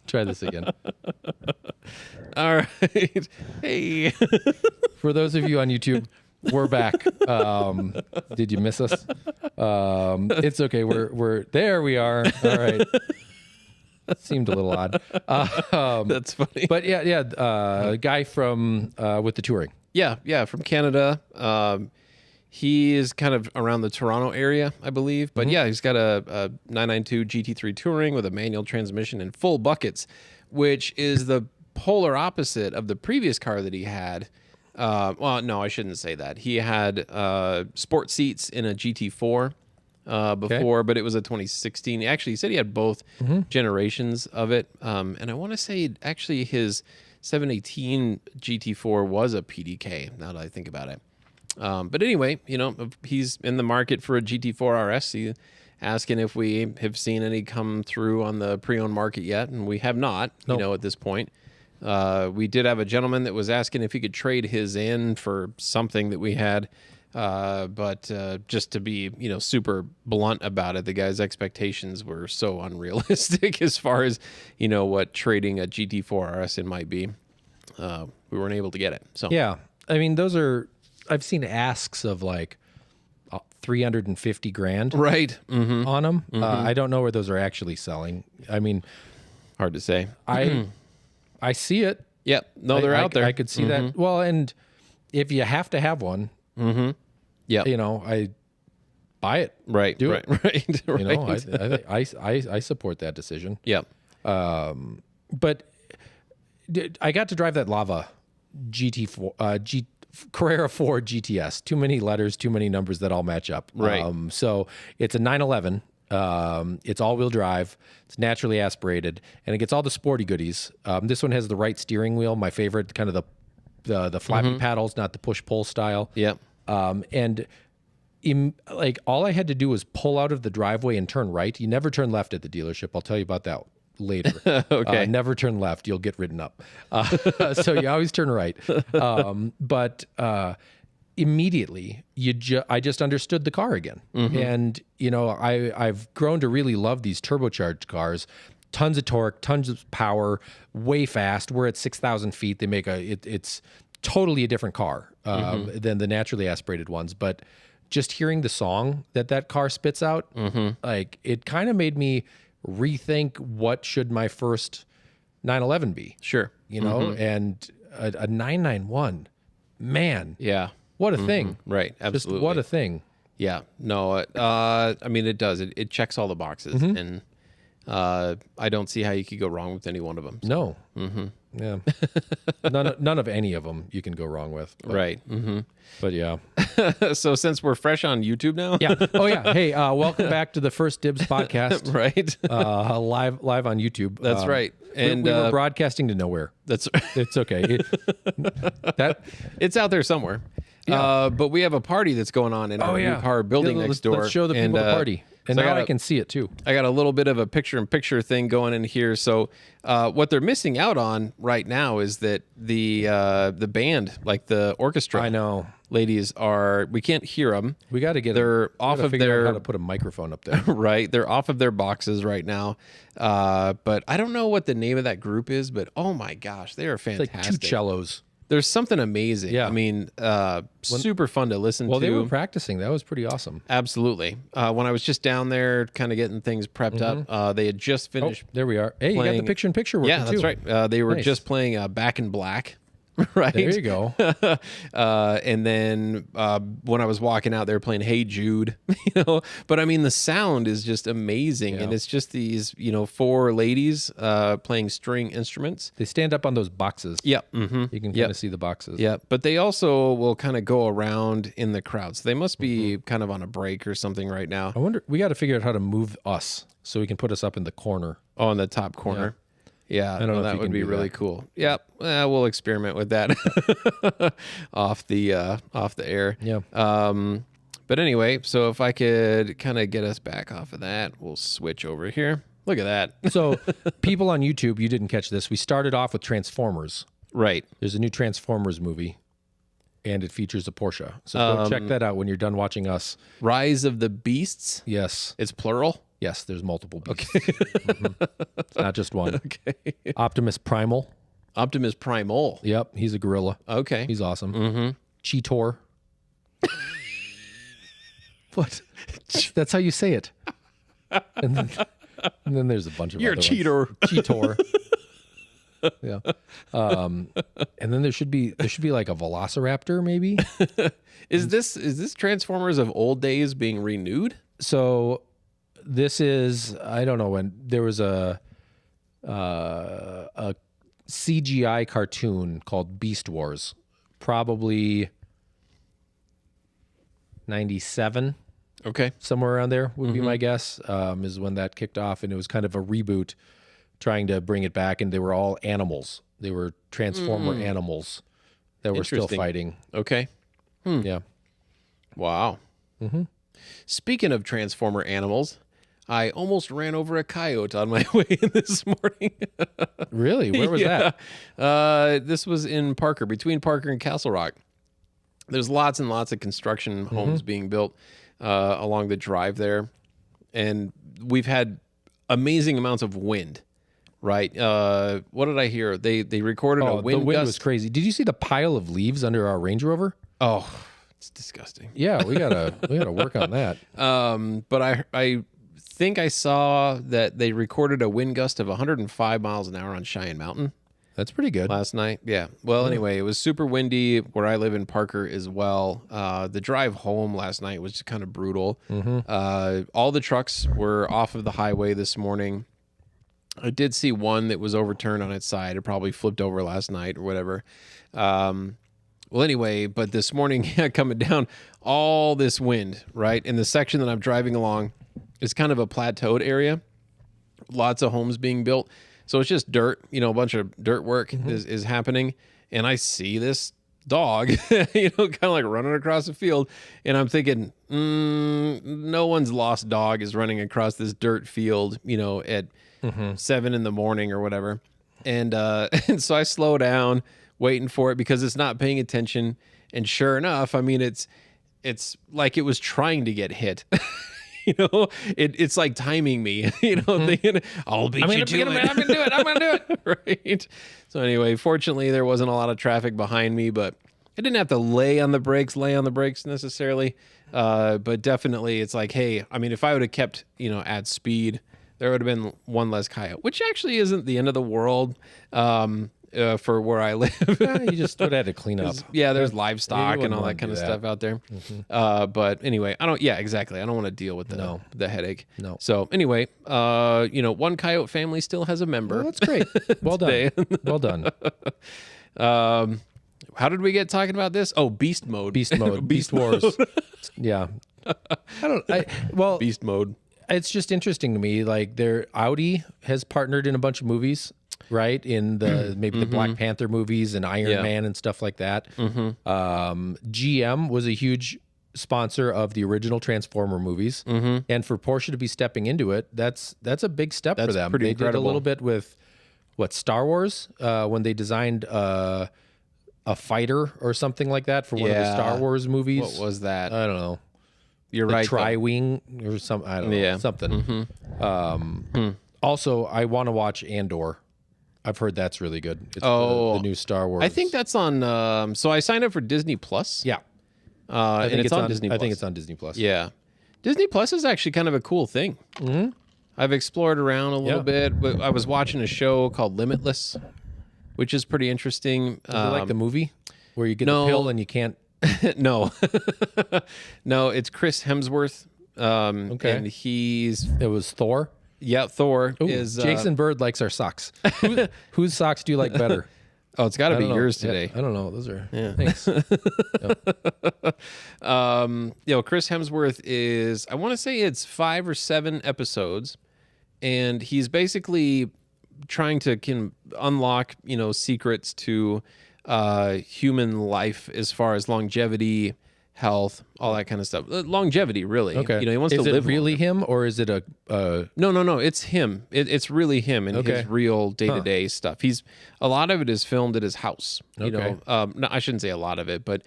Try this again. All right. Hey. For those of you on YouTube, we're back. Did you miss us? It's okay. We're there. We are. All right. Seemed a little odd. That's funny. But yeah. Guy from with the touring. Yeah, from Canada. He is kind of around the Toronto area, I believe. But yeah, he's got a 992 GT3 Touring with a manual transmission and full buckets, which is the polar opposite of the previous car that he had. Well, no, I shouldn't say that. He had sport seats in a GT4 before, but it was a 2016. Actually, he said he had both generations of it. And I want to say actually his 718 GT4 was a PDK, now that I think about it. But anyway, you know, he's in the market for a GT4 RS. He's asking if we have seen any come through on the pre-owned market yet, and we have not, you know, at this point. We did have a gentleman that was asking if he could trade his in for something that we had. But just to be, you know, super blunt about it, the guy's expectations were so unrealistic as far as, you know, what trading a GT4 RS in might be. We weren't able to get it. So yeah, I mean, those are, I've seen asks of like 350 grand right on them. I don't know where those are actually selling. I mean, hard to say. I see it. Yep. No, they're out there. I could see that. Well, and if you have to have one, yeah, you know, I buy it. Right. Do right. it. Right. You know, Right. I support that decision. Yep. But I got to drive that Lava GT4, Carrera 4 GTS. Too many letters, too many numbers that all match up. Right. So it's a 911. It's all-wheel drive. It's naturally aspirated, and it gets all the sporty goodies. This one has the right steering wheel, my favorite, kind of the flappy paddles, not the push-pull style. Yep. And like all I had to do was pull out of the driveway and turn right. You never turn left at the dealership. I'll tell you about that later. Okay. Never turn left. You'll get written up. So you always turn right. But immediately I just understood the car again. And, you know, I've grown to really love these turbocharged cars. Tons of torque, tons of power, way fast. We're at 6,000 feet. They make it's totally a different car than the naturally aspirated ones. But just hearing the song that car spits out, like it kind of made me rethink what should my first 911 be. Sure. You know, and a 991, man. Yeah. What a thing. Right. Absolutely. Just what a thing. Yeah. No, I mean, it does. It checks all the boxes. And I don't see how you could go wrong with any one of them. No. Yeah. None of any of them you can go wrong with. But, Right. But yeah. So since we're fresh on YouTube now. Yeah. Oh yeah. Hey, welcome back to the First Dibs podcast. Right. Live on YouTube. That's right. And we were broadcasting to nowhere. That's It's okay. It's out there somewhere. Yeah. But we have a party that's going on in our new car building next door. Let's show the people the party. And so now I can see it too. I got a little bit of a picture-in-picture thing going in here. So what they're missing out on right now is that the band, like the orchestra, I know, ladies we can't hear them. We got to get. They're off of their. How to put a microphone up there? Right, they're off of their boxes right now. But I don't know what the name of that group is. But oh my gosh, they are fantastic. It's like two cellos. There's something amazing. Yeah. I mean, super fun to listen to. Well, they were practicing. That was pretty awesome. Absolutely. When I was just down there kind of getting things prepped up, they had just finished. There we are. Hey, you got the picture-in-picture working Yeah, that's too. right. They were just playing Back in Black. Right. There you go. And then when I was walking out, they were playing Hey Jude, you know. But I mean, the sound is just amazing, and it's just these, you know, four ladies playing string instruments. They stand up on those boxes. Yep. You can kind of see the boxes. Yeah, but they also will kind of go around in the crowd, so they must be kind of on a break or something right now. I wonder. We got to figure out how to move us so we can put us up in the corner. Oh, in the top corner. Yeah, I don't know if that you would can be do really that. cool. Yep, we'll experiment with that off the air. Yeah. But anyway, so if I could kind of get us back off of that, we'll switch over here. Look at that. So, people on YouTube, you didn't catch this. We started off with Transformers. Right. There's a new Transformers movie, and it features a Porsche. So go check that out when you're done watching us. Rise of the Beasts. Yes. It's plural. Yes, there's multiple beasts. It's not just one. Okay. Optimus Primal. Optimus Primal. Yep, he's a gorilla. Okay. He's awesome. Cheetor. What? That's how you say it. And then there's a bunch of You're a other cheater. ones. Cheetor. Yeah. And then there should be like a Velociraptor, maybe. Is this Transformers of old days being renewed? So this is, I don't know when there was a CGI cartoon called Beast Wars, probably 97, Okay. somewhere around there would be my guess, is when that kicked off. And it was kind of a reboot trying to bring it back. And they were all animals. They were Transformer animals that were still Interesting. fighting. Okay. Yeah. Wow. Speaking of Transformer animals, I almost ran over a coyote on my way in this morning. Really? Where was that? This was in Parker, between Parker and Castle Rock. There's lots and lots of construction homes being built along the drive there, and we've had amazing amounts of wind. Right? What did I hear? They recorded a wind the wind gust. was crazy. Did you see the pile of leaves under our Range Rover? Oh, it's disgusting. Yeah, we gotta work on that. But I think I saw that they recorded a wind gust of 105 miles an hour on Cheyenne Mountain That's pretty good. last night. Yeah. Well, anyway, it was super windy where I live in Parker as well. The drive home last night was just kind of brutal. All the trucks were off of the highway this morning. I did see one that was overturned on its side. It probably flipped over last night or whatever. Well, anyway, but this morning, coming down, all this wind, right? In the section that I'm driving along, it's kind of a plateaued area. Lots of homes being built. So it's just dirt, a bunch of dirt work is happening. And I see this dog, kind of like running across the field. And I'm thinking, no one's lost dog is running across this dirt field, at 7 in the morning or whatever. And so I slow down, waiting for it because it's not paying attention. And sure enough, I mean, it's like it was trying to get hit. It's like timing me, thinking, I'll beat you to it. I'm gonna do it. I'm gonna do it. Right. So anyway, fortunately, there wasn't a lot of traffic behind me, but I didn't have to lay on the brakes necessarily. But definitely it's like, hey, I mean, if I would have kept, at speed, there would have been one less coyote, which actually isn't the end of the world for where I live. You just would have to clean up. Yeah, there's livestock and wouldn't all that wanna kind of do that. stuff out there. But anyway, exactly. I don't want to deal with the headache. No. So anyway, one coyote family still has a member. Well, that's great. Well done. Today. Well done. How did we get talking about this? Oh, beast mode. Beast mode. Beast Wars. Yeah. Beast mode. It's just interesting to me. Like, Audi has partnered in a bunch of movies, right? In the maybe the Black Panther movies and Iron Man and stuff like that. GM was a huge sponsor of the original Transformer movies, and for Porsche to be stepping into it, that's a big step for them. pretty They incredible. did a little bit with Star Wars when they designed a fighter or something like that for one of the Star Wars movies. What was that? I don't know. You're The right. though. Tri-wing or some, I don't know, something. Also, I want to watch Andor. I've heard that's really good. It's the new Star Wars. I think that's on. So I signed up for Disney Plus. yeah. And it's on Disney Plus. I think it's on Disney Plus. Yeah. Disney Plus is actually kind of a cool thing. I've explored around a little bit. But I was watching a show called Limitless, which is pretty interesting. Is it like the movie where you get no. the pill and you can't. No. No, it's Chris Hemsworth. Okay. And he's, It was Thor. Thor Ooh, is. Jason Bird likes our socks. Whose socks do you like better? Oh, it's got to I be don't know. yours Yeah, today. I don't know. Those are. Thanks. Chris Hemsworth is, I want to say it's 5 or 7 episodes, and he's basically trying to unlock, secrets to human life as far as longevity, health, all that kind of stuff. Longevity, really. Okay. He wants is to it live really him or is it a? No. It's him. It's really him and his real day-to-day stuff. A lot of it is filmed at his house. No, I shouldn't say a lot of it, but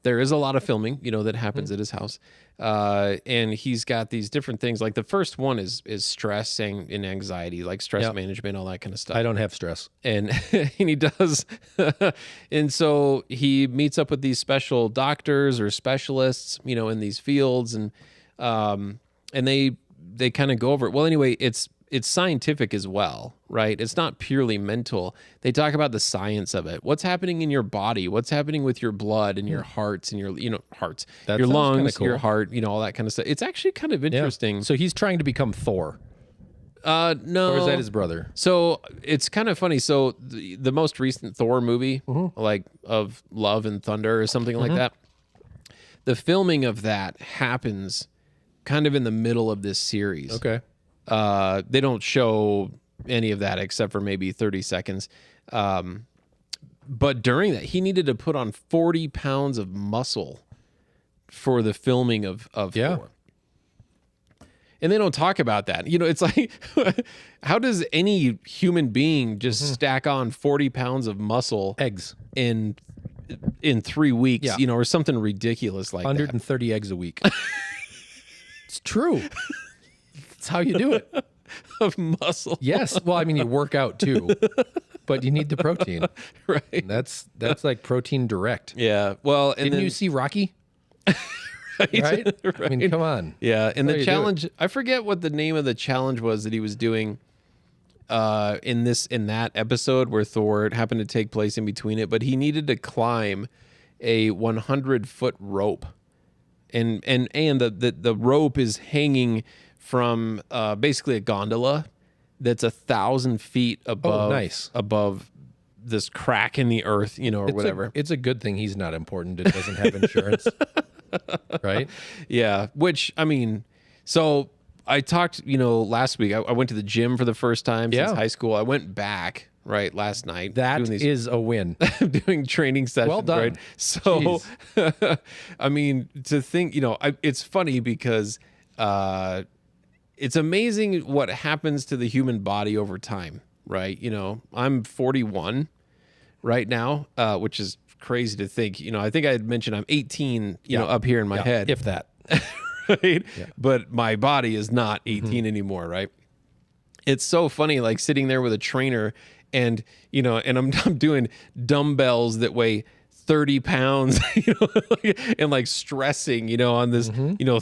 there is a lot of filming, that happens at his house. And he's got these different things. Like the first one is stress and anxiety, like stress management, all that kind of stuff. I don't have stress. And and he does. And so he meets up with these special doctors or specialists, in these fields, and they kind of go over it. Well, anyway, it's scientific as well, right? It's not purely mental. They talk about the science of it. What's happening in your body? What's happening with your blood and your hearts and your, hearts, That your sounds kinda lungs, cool. your heart, all that kind of stuff. It's actually kind of interesting. So he's trying to become Thor, No. or is that his brother? So it's kind of funny. So the most recent Thor movie, like of Love and Thunder or something like that, the filming of that happens kind of in the middle of this series. Okay. They don't show any of that except for maybe 30 seconds. But during that, he needed to put on 40 pounds of muscle for the filming of Thor. And they don't talk about that. It's like, how does any human being just stack on 40 pounds of muscle Eggs. in 3 weeks, or something ridiculous like 130 eggs a week. It's true. That's how you do it. that of muscle? Yes. Well, I mean, you work out too, but you need the protein. Right. And that's like protein direct. Yeah. Well, and Didn't then you see Rocky? Right? I mean, come on. Yeah, and That's how the you do challenge, I forget what the name of the challenge was that he was doing in that episode where Thor, it happened to take place in between it, but he needed to climb a 100-foot rope. And the rope is hanging from basically a gondola that's 1,000 feet above nice. above this crack in the earth, or whatever. It's a good thing he's not important. It doesn't have insurance. Right? Yeah, which, I mean, so I talked, last week, I went to the gym for the first time since high school. I went back, right, last night. That is a win. doing training sessions, Well done. right? So, I mean, to think, it's funny because it's amazing what happens to the human body over time, right? I'm 41 right now, which is crazy to think. I think I had mentioned I'm 18, up here in my head. If that. Right? Yeah. But my body is not 18 anymore, right? It's so funny, like sitting there with a trainer and, and I'm doing dumbbells that weigh 30 pounds, and like stressing, on this,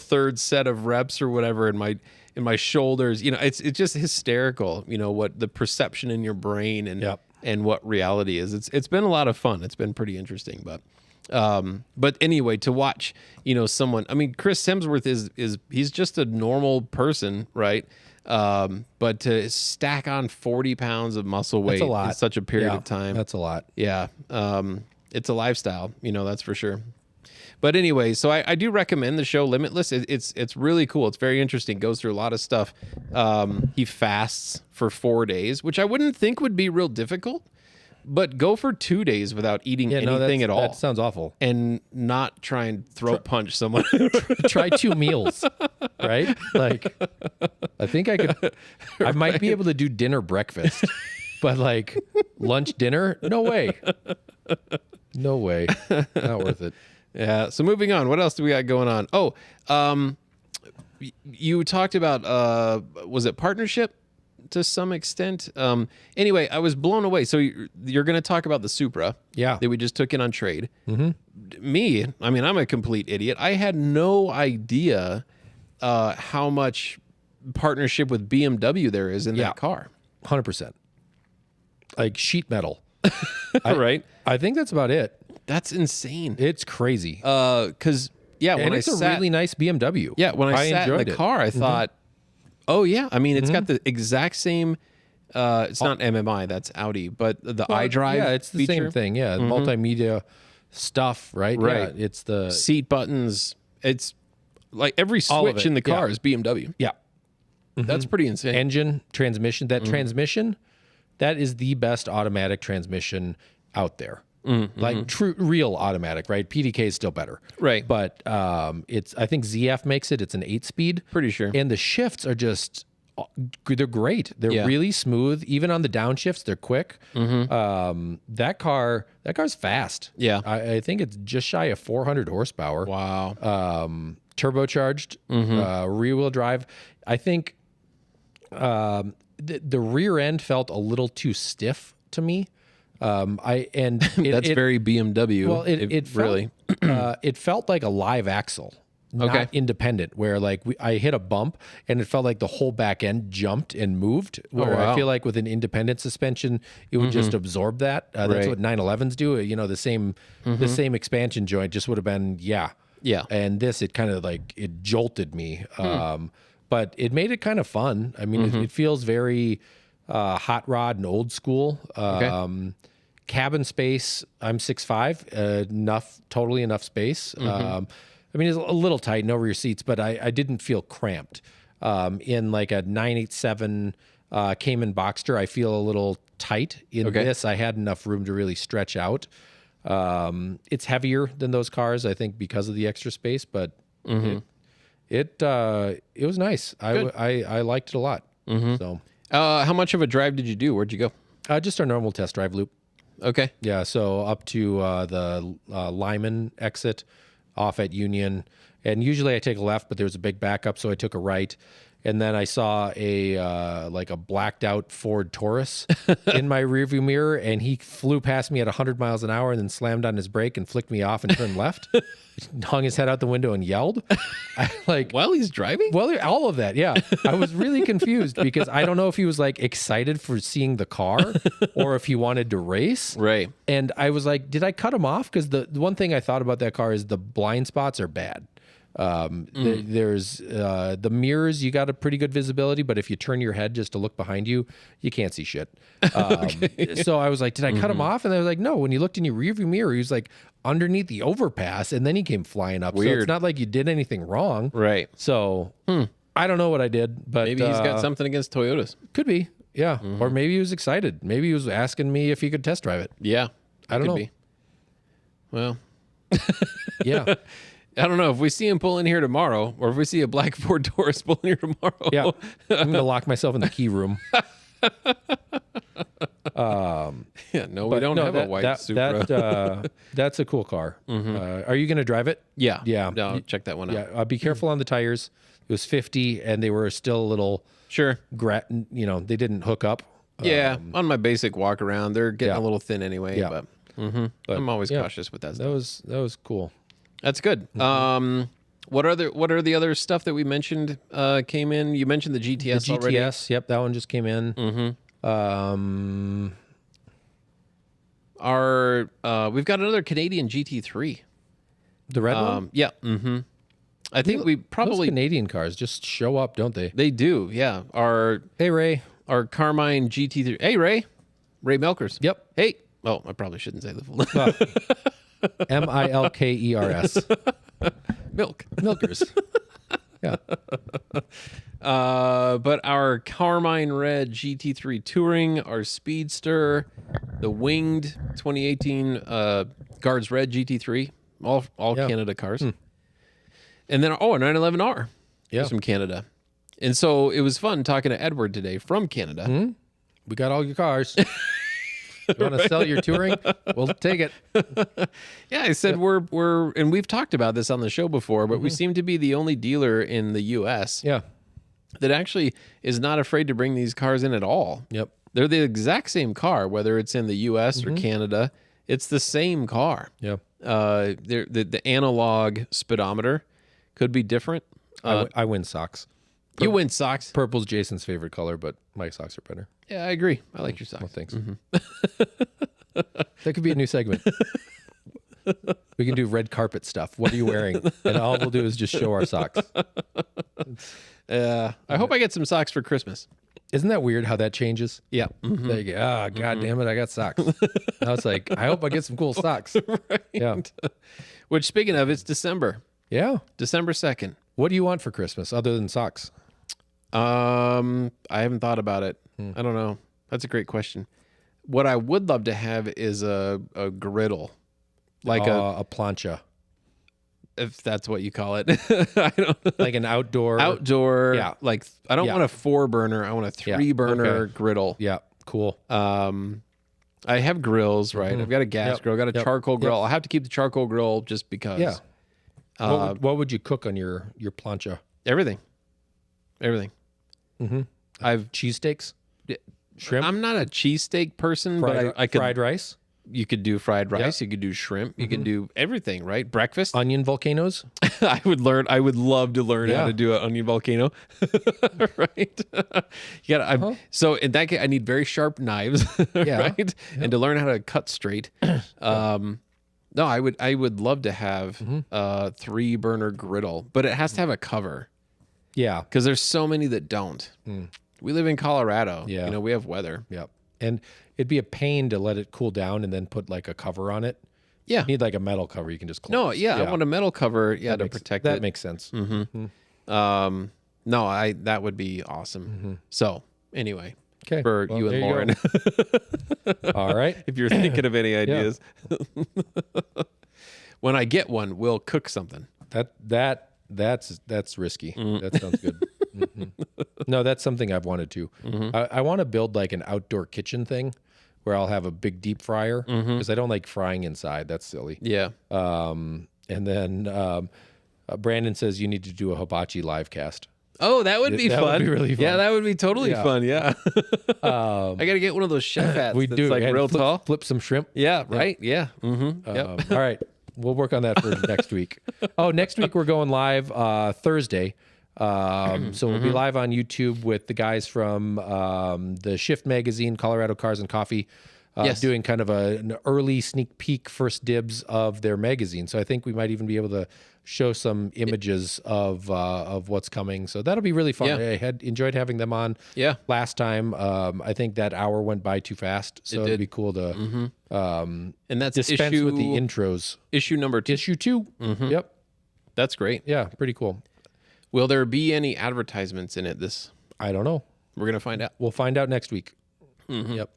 third set of reps or whatever in my shoulders. It's just hysterical, what the perception in your brain and what reality is. It's been a lot of fun. It's been pretty interesting, but anyway, to watch, someone, I mean, Chris Hemsworth is he's just a normal person, right? But to stack on 40 pounds of muscle weight in such a period of time. That's a lot. Yeah. It's a lifestyle, that's for sure. But anyway, so I do recommend the show Limitless. It's really cool. It's very interesting. Goes through a lot of stuff. He fasts for 4 days, which I wouldn't think would be real difficult, but go for 2 days without eating anything at all. That sounds awful. And not try and throat punch someone. Try 2 meals, right? Like, I think I might be able to do dinner, breakfast, but like lunch, dinner, no way. No way. Not worth it. Yeah. So moving on, what else do we got going on? Oh, you talked about, was it partnership to some extent? Anyway, I was blown away. So you're going to talk about the Supra that we just took in on trade. Me, I mean, I'm a complete idiot. I had no idea how much partnership with BMW there is in that car. 100%. Like sheet metal. Right. I think that's about it. That's insane. It's crazy. Because when it's a really nice BMW. Yeah, when I sat in the car, I thought, oh yeah, I mean, it's got the exact same. It's not MMI, that's Audi, but the iDrive. Yeah, it's the same thing. Yeah, multimedia stuff, right? Right. Yeah, it's the seat buttons. It's like every switch in the car is BMW. Yeah, that's pretty insane. Engine, transmission. That transmission, that is the best automatic transmission out there. Like true, real automatic, right? PDK is still better, right? But I think ZF makes it. It's an 8-speed, pretty sure, and the shifts are just they're great. They're Yeah. really smooth. Even on the downshifts, they're quick. That car's fast. Yeah. I think it's just shy of 400 horsepower. Wow. Turbocharged, rear wheel drive. I think the rear end felt a little too stiff to me. That's very BMW. well. It felt, really. it felt like a live axle, not Okay. independent. Where like I hit a bump and it felt like the whole back end jumped and moved. Where I wow. feel like with an independent suspension, it would just absorb that. That's Right. what 911s do. You know, the same expansion joint just would have been Yeah. and this, it kind of like it jolted me. But it made it kind of fun. I mean, it feels very hot rod and old school. Cabin space, I'm 6'5", totally enough space. I mean, it's a little tight, no rear seats, but I didn't feel cramped. In like a 987 Cayman Boxster, I feel a little tight. In this, I had enough room to really stretch out. It's heavier than those cars, I think, because of the extra space, but it was nice. I liked it a lot. So How much of a drive did you do? Where'd you go? just our normal test drive loop. Okay. Yeah, so up to the Lyman exit off at Union, and usually I take a left, but there was a big backup, so I took a right. And then I saw a like a blacked out Ford Taurus in my rearview mirror, and he flew past me at 100 miles an hour and then slammed on his brake and flicked me off and turned left. Hung his head out the window and yelled. While he's driving? Well, all of that, yeah. I was really confused because I don't know if he was like excited for seeing the car or if he wanted to race. Right. And I was like, did I cut him off? Because the one thing I thought about that car is the blind spots are bad. There's the mirrors, you got a pretty good visibility, but if you turn your head just to look behind you, you can't see shit. So I was like, did I cut him off? And I was like, no, when you looked in your rearview mirror, he was like underneath the overpass and then he came flying up. So Weird. it's not like you did anything wrong. Right. So I don't know what I did, but Maybe he's got something against Toyotas. could be. Yeah. Or maybe he was excited. Maybe he was asking me if he could test drive it. Yeah. I don't know. Be. Well, Yeah. I don't know. If we see him pull in here tomorrow, or if we see a black Ford Taurus pull in here tomorrow. Yeah. I'm going to lock myself in the key room. Yeah, no, we don't have a white Supra. That's a cool car. Are you going to drive it? Yeah. Yeah. No, check that one out. Yeah. Be careful on the tires. It was 50 and they were still a little, Sure. they didn't hook up. Yeah. On my basic walk around, they're getting a little thin anyway. Yeah. But I'm always yeah. cautious with that stuff. That was cool. That's good. What are the other stuff that we mentioned came in? You mentioned the GTS already. GTS. Yep. That one just came in. We've got another Canadian GT3. The red one. Yeah. I think we Those probably Canadian cars just show up, don't they? they do. Yeah. Hey, Ray. Our Carmine GT3. Hey, Ray Milkers. Yep. Hey. Oh, I probably shouldn't say the full name. Milkers. Milk. Milkers. Yeah. But our Carmine Red GT3 Touring, our Speedster, the winged 2018 Guards Red GT3, all Yeah. Canada cars. And then, a 911R Yeah. is from Canada. And so it was fun talking to Edward today from Canada. We got all your cars. You want to sell your touring? We'll take it. Yeah, I said we're and we've talked about this on the show before, but we seem to be the only dealer in the US Yeah. that actually is not afraid to bring these cars in at all. Yep. They're the exact same car, whether it's in the US or Canada. It's the same car. Yeah. The analog speedometer could be different. I win socks. You win socks. Purple's Jason's favorite color, but my socks are better. Yeah, I agree. I like your socks. Well, thanks. That could be a new segment. We can do red carpet stuff. What are you wearing? And all we'll do is just show our socks. I hope I get some socks for Christmas. Isn't that weird how that changes? Yeah. There you go. God damn it, I got socks. Now it's like, I hope I get some cool socks. Right. Yeah. Which, speaking of, it's December. Yeah. December 2nd. What do you want for Christmas other than socks? I haven't thought about it. I don't know. That's a great question. What I would love to have is a griddle, like a plancha. if that's what you call it. I don't Like an outdoor. outdoor. Yeah. Like I don't Yeah. want a 4-burner. I want a 3-burner okay. griddle. Yeah. Cool. I have grills, right? I've got a gas Yep. grill, I got a Yep. charcoal grill. I'll have to keep the charcoal grill just because. Yeah. What would you cook on your plancha? Everything. I've Cheesesteaks? Shrimp? I'm not a cheesesteak person, Fried, but I could. fried rice? You could do fried rice. You could do shrimp. You could do everything, right? Breakfast. Onion volcanoes? I would love to learn how Yeah. to do an onion volcano. Right? You got. So in that case, I need very sharp knives, right? And to learn how to cut straight. No, I would love to have a 3-burner griddle, but it has to have a cover Yeah. because there's so many that don't. We live in Colorado. Yeah. You know, we have weather. Yep. And it'd be a pain to let it cool down and then put like a cover on it. Yeah. You need like a metal cover you can just close. No, yeah, I want a metal cover, to protect that it. makes sense. No, that would be awesome. So anyway, Okay. for Well, you and there Lauren, go. All right. if you're thinking of any ideas, when I get one, we'll cook something. That's risky. That sounds good. No, that's something I've wanted to. I want to build like an outdoor kitchen thing where I'll have a big deep fryer because I don't like frying inside. That's silly. Yeah. And then Brandon says you need to do a hibachi live cast. Oh, that would be That fun. would be really fun. Yeah, that would be totally Yeah. fun. Yeah. I got to get one of those chef hats. We that's do like and real tall. flip some shrimp. Yeah. Right. Yeah. Yep. All right. We'll work on that for next week. Oh, next week we're going live Thursday. So we'll be live on YouTube with the guys from the Shift Magazine, Colorado Cars and Coffee, Yes. doing kind of an early sneak peek, first dibs of their magazine. So I think we might even be able to show some images of what's coming. So that'll be really fun. Yeah. I had enjoyed having them on Yeah. last time. I think that hour went by too fast. So it'd did. be cool to And that's dispense issue with the intros. issue number 2. Issue 2. Yep. That's great. Yeah, pretty cool. Will there be any advertisements in it? I don't know. We're gonna find out. We'll find out next week. Yep.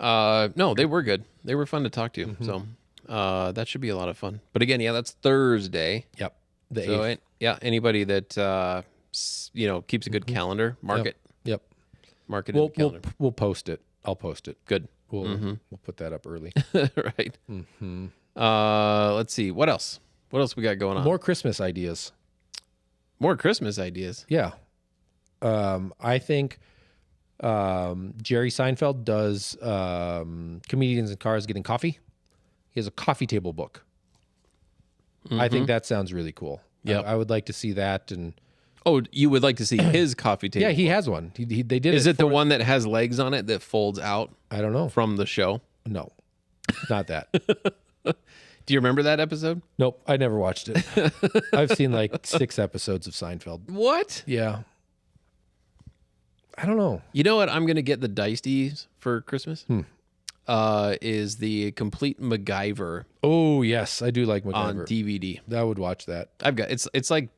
No, they were good. They were fun to talk to. So that should be a lot of fun. But again, yeah, that's Thursday. Yep. The So 8th. anybody that keeps a good calendar, mark it. Yep. Mark it We'll, in the calendar. we'll post it. I'll post it. Good. We'll put that up early. Right. Let's see. What else? What else we got going on? More Christmas ideas. More Christmas ideas. Yeah. I think Jerry Seinfeld does Comedians in Cars Getting Coffee. He has a coffee table book. I think that sounds really cool. Yep. I would like to see that. And Oh, you would like to see his coffee table? yeah, he has one. They did Is it. it the one that has legs on it that folds out I don't know. from the show? No, not that. Do you remember that episode? Nope, I never watched it. I've seen like 6 episodes of Seinfeld. What? Yeah. I don't know. You know what? I'm gonna get the Diced for Christmas. Is the complete MacGyver Oh, yes, I do like on MacGyver. DVD. I would watch that. I've got it's like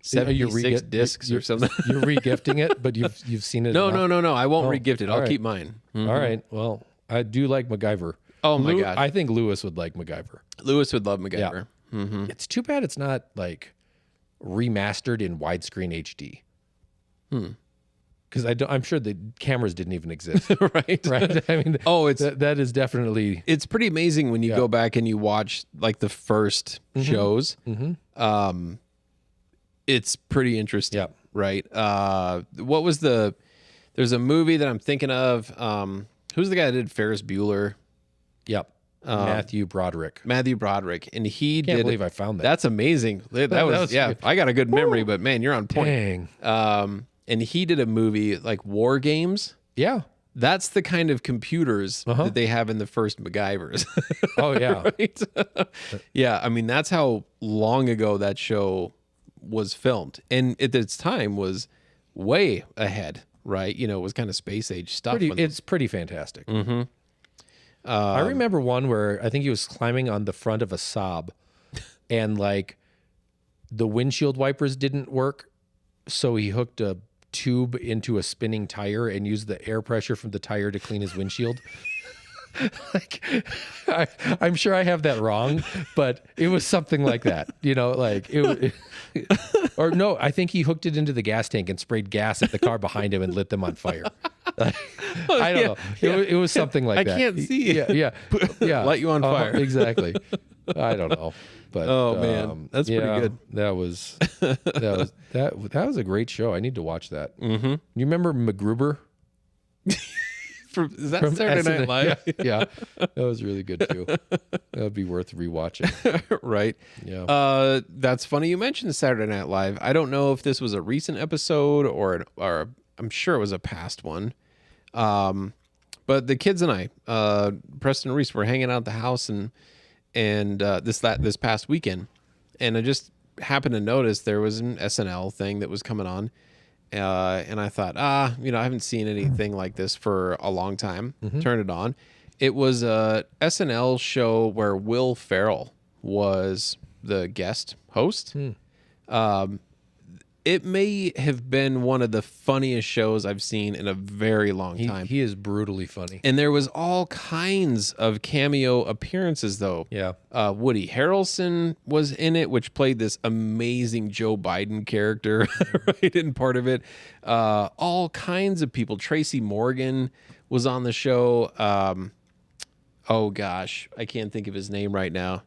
You're 76 discs or something. You're regifting it, but you've seen it. No, enough? no. I won't Oh, regift it. all I'll right. keep mine. All right. Well, I do like MacGyver. Oh my God. I think Lewis would like MacGyver. Lewis would love MacGyver. It's too bad it's not like remastered in widescreen HD. Because I'm sure the cameras didn't even exist. Right. Right. I mean, Oh, it's that is definitely. it's pretty amazing when you go back and you watch like the first shows. It's pretty interesting. Yeah. Right. What was there's a movie that I'm thinking of. Who's the guy that did Ferris Bueller? Yep. Matthew Broderick. Matthew Broderick. And he Can't did. believe I found that. That's amazing. That was was- I got a good memory, but man, you're on point. Dang. And he did a movie like War Games. Yeah. That's the kind of computers that they have in the first MacGyvers. Oh yeah. Right? Yeah, I mean that's how long ago that show was filmed, and at its time was way ahead. Right? You know, it was kind of space age stuff. It's pretty fantastic. I remember one where I think he was climbing on the front of a Saab, and like the windshield wipers didn't work, so he hooked a tube into a spinning tire and used the air pressure from the tire to clean his windshield. Like, I'm sure I have that wrong, but it was something like that, like or no, I think he hooked it into the gas tank and sprayed gas at the car behind him and lit them on fire. I don't know. It was something like that. I can't see. Yeah. Light you on fire. Exactly. I don't know. But Oh, man. That's pretty good. That was a great show. I need to watch that. Mm-hmm. You remember MacGruber? Is that Saturday Night Live? Yeah, that was really good too. That would be worth rewatching. Right. Yeah. That's funny you mentioned Saturday Night Live. I don't know if this was a recent episode or I'm sure it was a past one. But the kids and I, Preston and Reese, were hanging out at the house and this past weekend, and I just happened to notice there was an SNL thing that was coming on. And I thought, I haven't seen anything like this for a long time. Turned it on. It was a SNL show where Will Ferrell was the guest host. It may have been one of the funniest shows I've seen in a very long time. He is brutally funny. And there was all kinds of cameo appearances, though. Yeah. Woody Harrelson was in it, which played this amazing Joe Biden character, right? In part of it. All kinds of people. Tracy Morgan was on the show. Oh, gosh. I can't think of his name right now.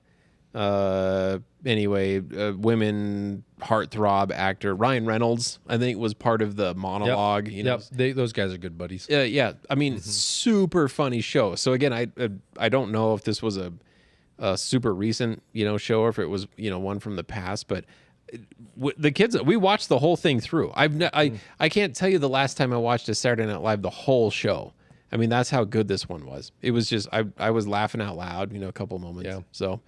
Anyway, women heartthrob actor Ryan Reynolds, I think, was part of the monologue. Yep. Those guys are good buddies. Yeah. I mean, super funny show. So again, I don't know if this was a super recent, show, or if it was, one from the past, but the kids, we watched the whole thing through. I can't tell you the last time I watched a Saturday Night Live, the whole show. I mean, that's how good this one was. It was just, I was laughing out loud, a couple moments. Yeah. So,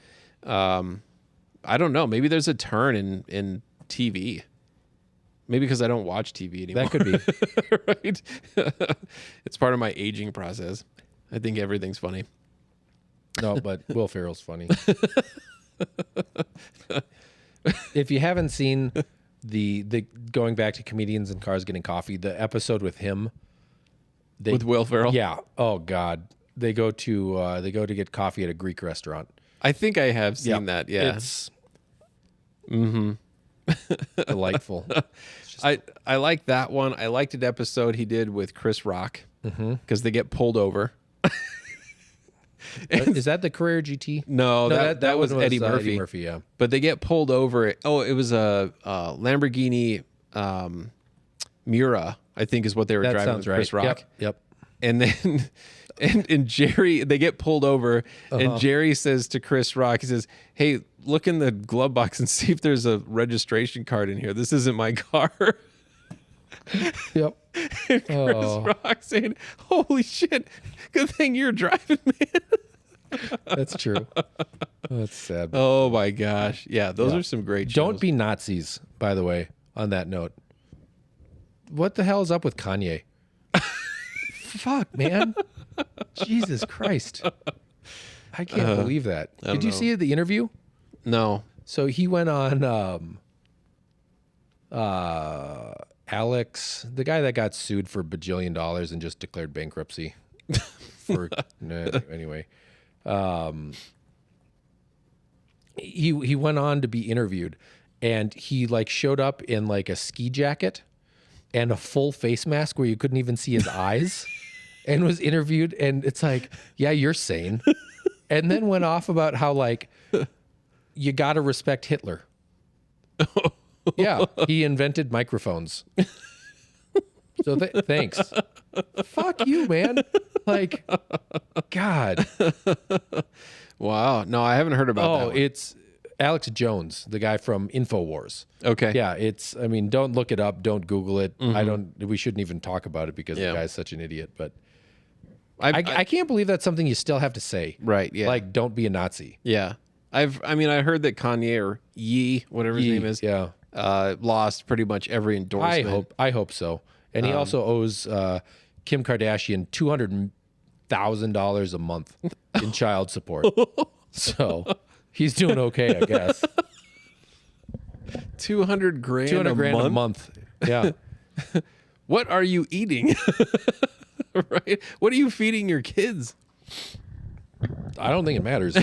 I don't know. Maybe there's a turn in TV. Maybe because I don't watch TV anymore. That could be. Right? It's part of my aging process. I think everything's funny. No, but Will Ferrell's funny. If you haven't seen the going back to comedians in cars getting coffee, the episode with him, With Will Ferrell? yeah. Oh God, they go to get coffee at a Greek restaurant. I think I have seen that. Yeah. It's delightful. I like that one. I liked an episode he did with Chris Rock because they get pulled over. Is that the Carrera GT? No, that was Eddie Murphy. Eddie Murphy, yeah. But they get pulled over. Oh, it was a Lamborghini Miura, I think is what they were That driving sounds with Chris right. Rock. Yep. And then and Jerry, they get pulled over, and Jerry says to Chris Rock, he says, "Hey, look in the glove box and see if there's a registration card in here. This isn't my car." Yep. And Chris Rock saying, "Holy shit, good thing you're driving, man." That's true. Oh, that's sad. Oh my gosh. Yeah, those are some great shows. Don't be Nazis, by the way, on that note. What the hell is up with Kanye? Fuck, man. Jesus Christ. I can't believe that. Did you see the interview? No. So he went on Alex, the guy that got sued for $1 bajillion and just declared bankruptcy. Anyway. He went on to be interviewed, and he showed up in a ski jacket and a full face mask where you couldn't even see his eyes, and was interviewed, and it's yeah, you're sane. And then went off about how you got to respect Hitler. Yeah, he invented microphones. So thanks. Fuck you, man. God. Wow. No, I haven't heard about that. Oh, it's Alex Jones, the guy from InfoWars. Okay. Yeah, don't look it up. Don't Google it. We shouldn't even talk about it because the guy's such an idiot. But I can't believe that's something you still have to say. Right. Yeah. Don't be a Nazi. Yeah. I heard that Kanye, or Ye, whatever his name is, lost pretty much every endorsement. I hope so. And he also owes Kim Kardashian $200,000 a month in child support. So he's doing okay, I guess. 200 grand, a month. Yeah. What are you eating? Right? What are you feeding your kids? I don't think it matters.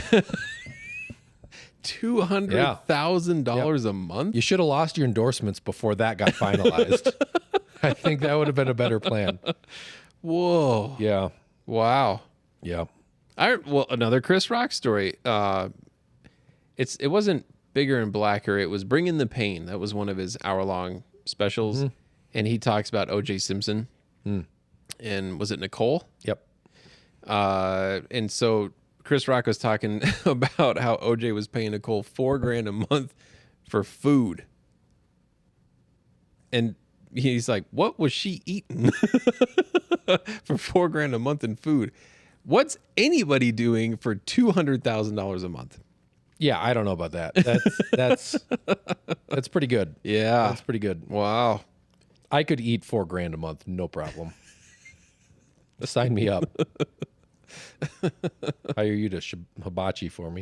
$200,000 a month? You should have lost your endorsements before that got finalized. I think that would have been a better plan. Whoa. Yeah. Wow. Yeah. Well, another Chris Rock story. It wasn't Bigger and Blacker. It was Bring in the Pain. That was one of his hour-long specials. And he talks about O.J. Simpson. And was it Nicole? Yep. And so Chris Rock was talking about how OJ was paying Nicole $4,000 a month for food. And he's like, what was she eating for $4,000 a month in food? What's anybody doing for $200,000 a month? Yeah, I don't know about that. That's pretty good. Yeah. That's pretty good. Wow. I could eat $4,000 a month, no problem. Sign me up. Hire you to hibachi for me.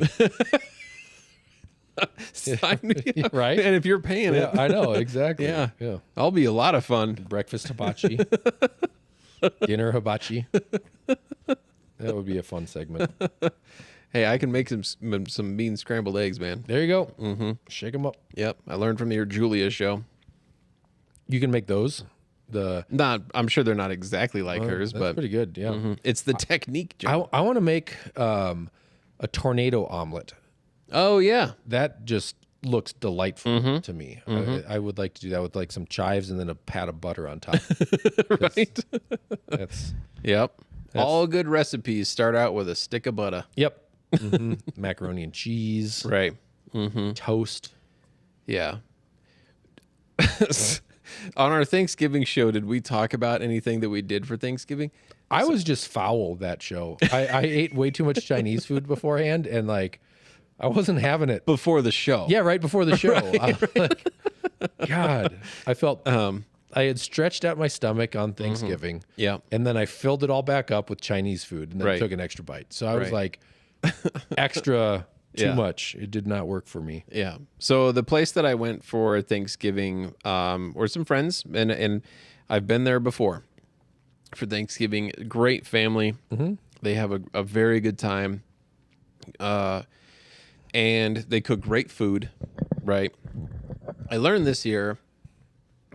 Sign me up. Right? And if you're paying it, I know, exactly. Yeah. Yeah. I'll be a lot of fun. Breakfast hibachi. Dinner hibachi. That would be a fun segment. Hey, I can make some mean scrambled eggs, man. There you go. Mm-hmm. Shake them up. Yep. I learned from your Julia show. You can make those. I'm sure they're not exactly like hers, That's but pretty good. Yeah. it's the technique, Joe. I want to make a tornado omelet. Oh, yeah. That just looks delightful to me. I would like to do that with like some chives and then a pat of butter on top. Right? That's Yep. All good recipes start out with a stick of butter. yep. Macaroni and cheese, Right. toast. Yeah. On our Thanksgiving show, did we talk about anything that we did for Thanksgiving? I was just foul that show. I ate way too much Chinese food beforehand, and like I wasn't having it. Before the show. Yeah, right before the show. Like, God, I felt I had stretched out my stomach on Thanksgiving. Yeah. And then I filled it all back up with Chinese food and then Right. took an extra bite. So I was Right. like extra too Yeah. much. It did not work for me. Yeah. So the place that I went for Thanksgiving were some friends, and I've been there before for Thanksgiving. Great family. They have a very good time. And they cook great food, right? I learned this year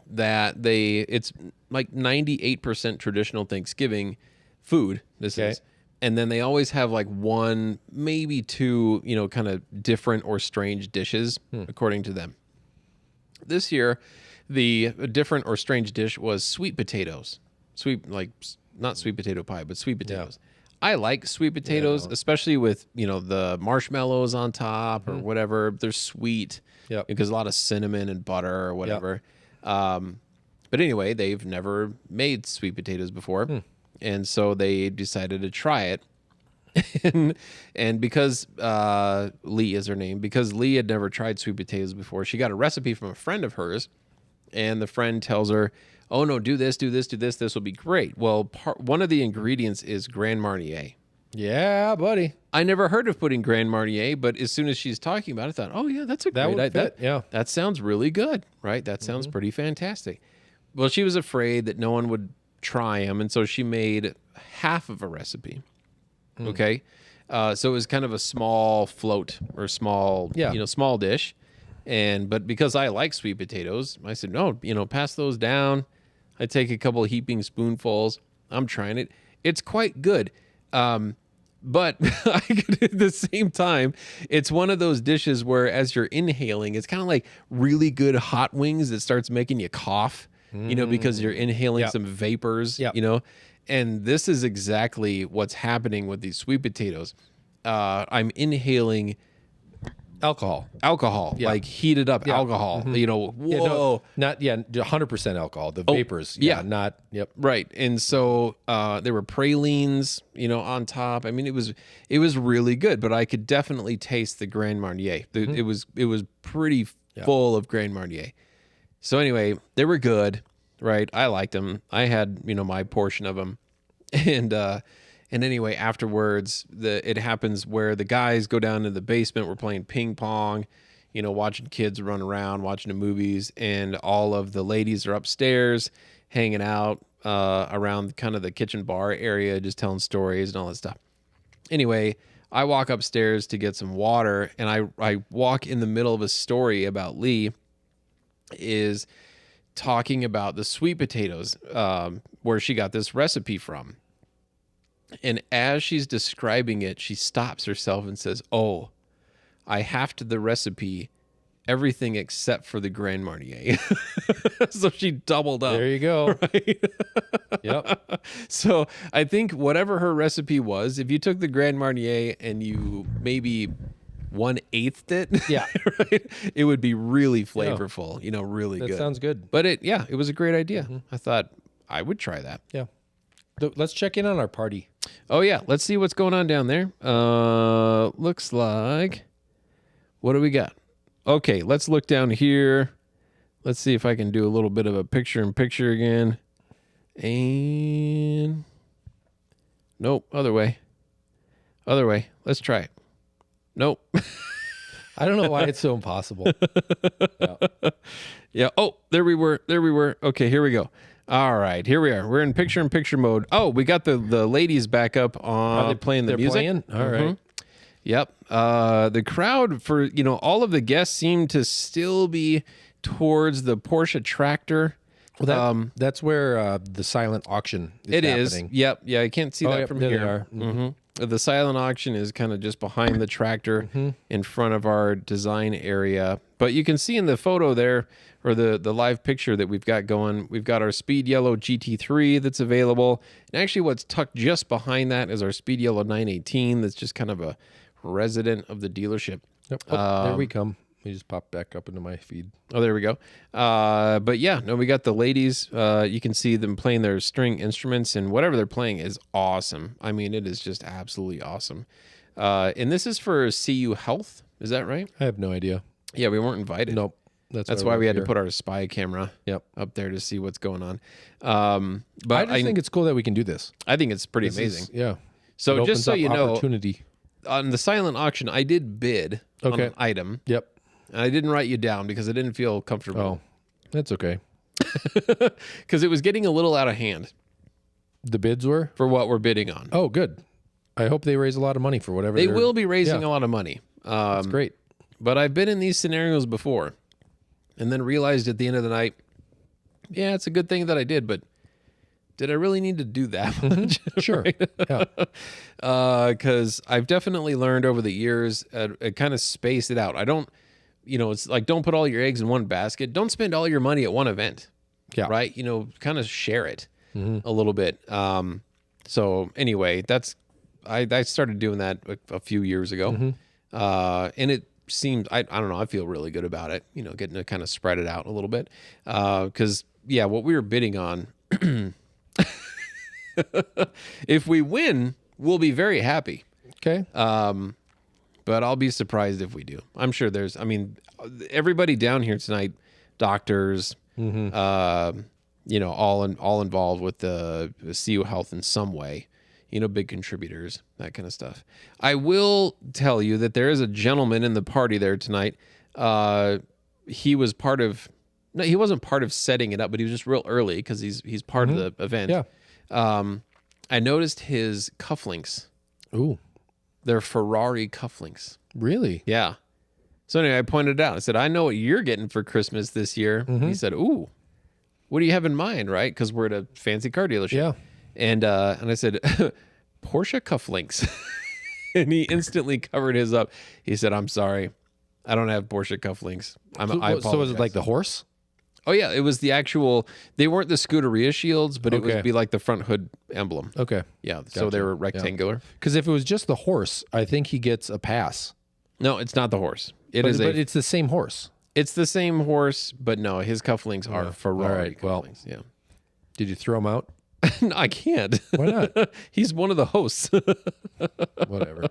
that it's like 98% traditional Thanksgiving food. This Okay. is. And then they always have like one, maybe two, kind of different or strange dishes, according to them. This year, the different or strange dish was sweet potatoes. Not sweet potato pie, but sweet potatoes. I like sweet potatoes, especially with, the marshmallows on top or whatever. They're sweet because a lot of cinnamon and butter or whatever. But anyway, they've never made sweet potatoes before. And so they decided to try it. and because Lee is her name, because Lee had never tried sweet potatoes before, she got a recipe from a friend of hers. And the friend tells her, oh, no, do this. This will be great. Well, one of the ingredients is Grand Marnier. Yeah, buddy. I never heard of putting Grand Marnier, but as soon as she's talking about it, I thought, oh, yeah, that's a That great would idea. fit, yeah. That sounds really good, right? That sounds pretty fantastic. Well, she was afraid that no one would try them, and so she made half of a recipe. Okay? So it was kind of a small float or small, small dish. But because I like sweet potatoes, I said, no, pass those down. I take a couple of heaping spoonfuls. I'm trying it. It's quite good. But at the same time, it's one of those dishes where as you're inhaling, it's kind of like really good hot wings that starts making you cough, because you're inhaling some vapors, and this is exactly what's happening with these sweet potatoes. I'm inhaling Alcohol. like heated up alcohol, whoa. Yeah, no, not 100% alcohol. The vapors. yeah. Not. Yep. Right. And so there were pralines, on top. I mean, it was really good, but I could definitely taste the Grand Marnier. It was pretty full of Grand Marnier. So anyway, they were good, right? I liked them. I had, my portion of them. And anyway, afterwards, it happens where the guys go down to the basement. We're playing ping pong, watching kids run around, watching the movies, and all of the ladies are upstairs hanging out around kind of the kitchen bar area, just telling stories and all that stuff. Anyway, I walk upstairs to get some water, and I walk in the middle of a story about Lee is talking about the sweet potatoes, where she got this recipe from. And as she's describing it, she stops herself and says, "Oh, I halved the recipe, everything except for the Grand Marnier." So she doubled up. There you go. Right? Yep. So I think whatever her recipe was, if you took the Grand Marnier and you maybe 1/8 it, Yeah. right, it would be really flavorful, really That good. sounds good. But it was a great idea. I thought I would try that. Yeah. Let's check in on our party. Oh yeah, let's see what's going on down there. Looks like, what do we got? Okay, let's look down here. Let's see if I can do a little bit of a picture-in-picture again. And nope, other way. Let's try it. Nope. I don't know why it's so impossible. Yeah. Oh, there we were. Okay, here we go. All right, here we are. We're in picture-in-picture mode. Oh, we got the ladies back up on. Are they playing the they're music? playing? All right. Yep. The crowd for, all of the guests seem to still be towards the Porsche tractor. Well, that's where the silent auction is It is. happening. Yep. Yeah, I can't see that yep, from there they here. are. The silent auction is kind of just behind the tractor in front of our design area. But you can see in the photo there, or the live picture that we've got going, we've got our Speed Yellow GT3 that's available. And actually what's tucked just behind that is our Speed Yellow 918 that's just kind of a resident of the dealership. Yep. Oh, there we come. We just popped back up into my feed. Oh, there we go. But yeah, no, we got the ladies. You can see them playing their string instruments, and whatever they're playing is awesome. I mean, it is just absolutely awesome. And this is for CU Health. Is that right? I have no idea. Yeah, we weren't invited. Nope. That's why we had to put our spy camera up there to see what's going on. But I think it's cool that we can do this. I think it's pretty amazing. Yeah. So It just opens so up you know, opportunity. on the silent auction, I did bid on an item. Yep. And I didn't write you down because I didn't feel comfortable. Oh, that's okay. Because it was getting a little out of hand The bids were? for what we're bidding on. Oh, good. I hope they raise a lot of money for whatever They they're- will be raising Yeah. a lot of money. That's great. But I've been in these scenarios before and then realized at the end of the night, yeah, it's a good thing that I did, but did I really need to do that much? Sure. Yeah. Because I've definitely learned over the years, kind of space it out. I don't, it's like, don't put all your eggs in one basket. Don't spend all your money at one event. Yeah. Right. Kind of share it a little bit. So anyway, I started doing that a few years ago. And it seems, I don't know, I feel really good about it, getting to kind of spread it out a little bit. Because yeah, what we were bidding on, if we win, we'll be very happy. Okay. But I'll be surprised if we do. I'm sure everybody down here tonight, doctors, all involved with the CU Health in some way, big contributors, that kind of stuff. I will tell you that there is a gentleman in the party there tonight. He was he wasn't part of setting it up, but he was just real early because he's part of the event. Yeah. I noticed his cufflinks. Ooh, They're Ferrari cufflinks. really? Yeah. So anyway, I pointed it out. I said, I know what you're getting for Christmas this year. He said, ooh, what do you have in mind, right? Because we're at a fancy car dealership. Yeah. And I said, Porsche cufflinks. And he instantly covered his up. He said, I'm sorry. I don't have Porsche cufflinks. I apologize. So was it like the horse? Oh, yeah. It was the actual, they weren't the Scuderia shields, but it Okay. would be like the front hood emblem. Okay. Yeah. So they were rectangular. Because if it was just the horse, I think he gets a pass. No, it's not the horse. But it's the same horse. It's the same horse, but no, his cufflinks are Ferrari All right, well. cufflinks. Yeah. Did you throw him out? No, I can't. Why not? He's one of the hosts. Whatever.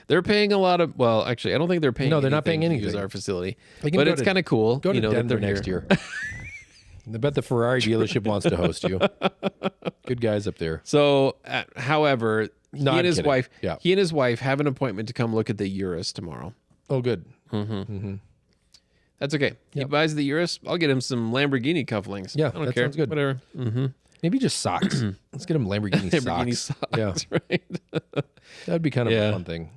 They're paying a lot of. Well, actually, I don't think they're paying. No, they're not paying to use anything. our facility, They can but go it's to- kind of cool. Go to that Denver they're next here. year. I bet the Ferrari dealership wants to host you. Good guys up there. So, however, No, he I'm and his kidding. wife, Yeah. he and his wife have an appointment to come look at the Urus tomorrow. Oh, good. That's okay. He buys the Urus. I'll get him some Lamborghini cufflinks. Yeah, I don't that care. sounds good. Whatever. Maybe just socks. Let's get him Lamborghini, Lamborghini socks. socks, Yeah, right? that'd be kind of Yeah. a fun thing.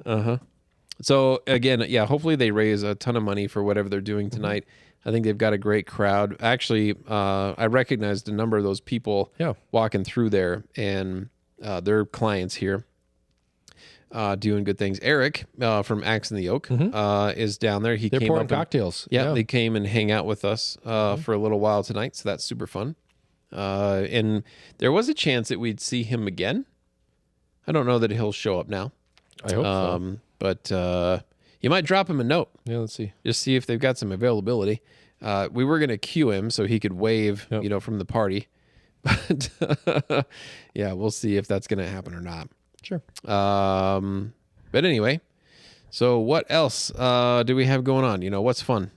So again, yeah, hopefully they raise a ton of money for whatever they're doing tonight. I think they've got a great crowd. Actually, I recognized a number of those people Yeah. walking through there, and they're clients here doing good things. Eric from Axe and the Oak is down there. He They're came pouring up and- cocktails. Yeah, they came and hang out with us for a little while tonight, so that's super fun. And there was a chance that we'd see him again. I don't know that he'll show up now, I hope so. but you might drop him a note. Yeah, let's see. Just see if they've got some availability. We were going to cue him so he could wave, from the party. But yeah, we'll see if that's going to happen or not. Sure. But anyway, so what else do we have going on? What's fun?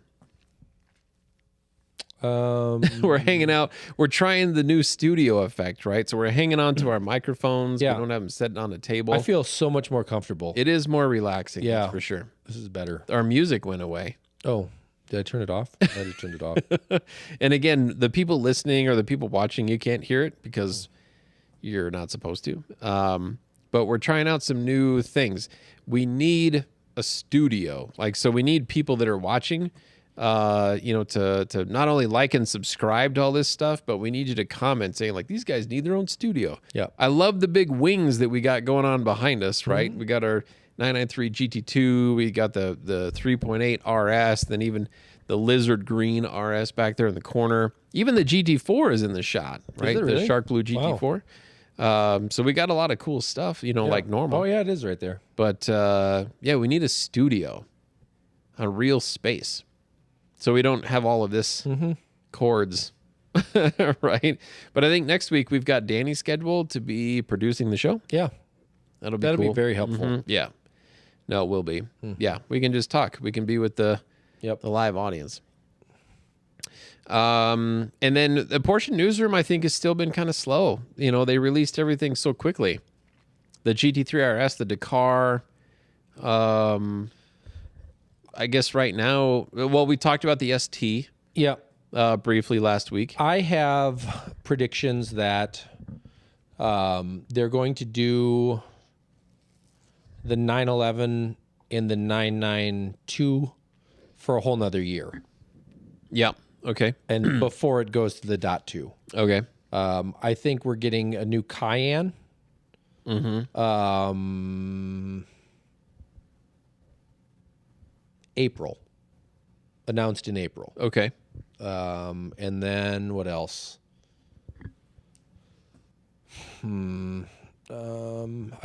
We're hanging out. We're trying the new studio effect, right? So we're hanging on to our microphones. Yeah. We don't have them sitting on a table. I feel so much more comfortable. it is more relaxing, Yeah. that's for sure. This is better. Our music went away. Oh, did I turn it off? I just turned it off. And again, the people listening or the people watching, you can't hear it because you're not supposed to. But we're trying out some new things. We need a studio. So we need people that are watching, to not only like and subscribe to all this stuff, but we need you to comment saying these guys need their own studio. Yeah. I love the big wings that we got going on behind us, right? We got our 993 GT2, we got the 3.8 RS, then even the lizard green RS back there in the corner. Even the GT4 is in the shot, right? it really? The Shark Blue GT4. So we got a lot of cool stuff, like normal. Oh, yeah, it is right there. But we need a studio, a real space, so we don't have all of this chords, right? But I think next week we've got Danny scheduled to be producing the show. Yeah. That'll be That'll cool. be very helpful. Mhm. Yeah, no, it will be. Yeah, we can just talk. We can be with the Yep. live audience. And then the Porsche newsroom, I think, has still been kind of slow. They released everything so quickly. The GT3 RS, the Dakar. I guess right now, well, we talked about the ST Yeah. briefly last week. I have predictions that they're going to do the 911 and the 992 for a whole nother year. Yeah. Okay. And before it goes to the .2. Okay. I think we're getting a new Cayenne. April. Announced in April. Okay. And then what else? I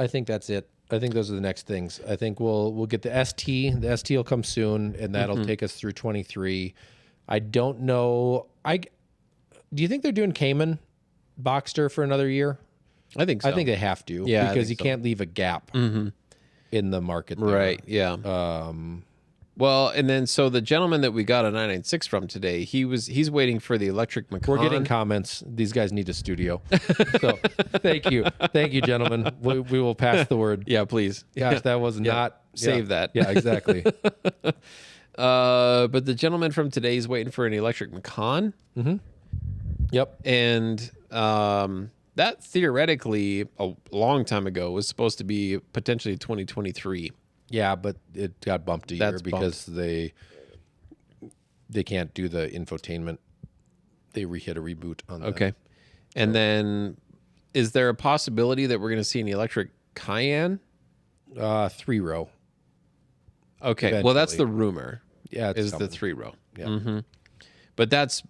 think that's it. I think those are the next things. I think we'll get the ST. The ST will come soon, and that'll take us through 23. I don't know. Do you think they're doing Cayman Boxster for another year? I think so. I think they have to. Yeah, I because you think so. can't leave a gap in the market. There. Right. Yeah. Well, and then so the gentleman that we got a 996 from today, he's waiting for the electric Macan. We're getting comments. These guys need a studio. So thank you, gentlemen. We will pass the word. Yeah, please. Gosh, that was not Save that. Yeah, exactly. But the gentleman from today is waiting for an electric Macan, Yep. and that theoretically a long time ago was supposed to be potentially 2023. Yeah, but it got bumped a year That's because they can't do the infotainment. They hit a reboot on that. Okay, and then is there a possibility that we're going to see an electric Cayenne? 3-row. Okay, well that's the Eventually. rumor. Yeah, it's Is coming. the 3-row? Yeah. But that's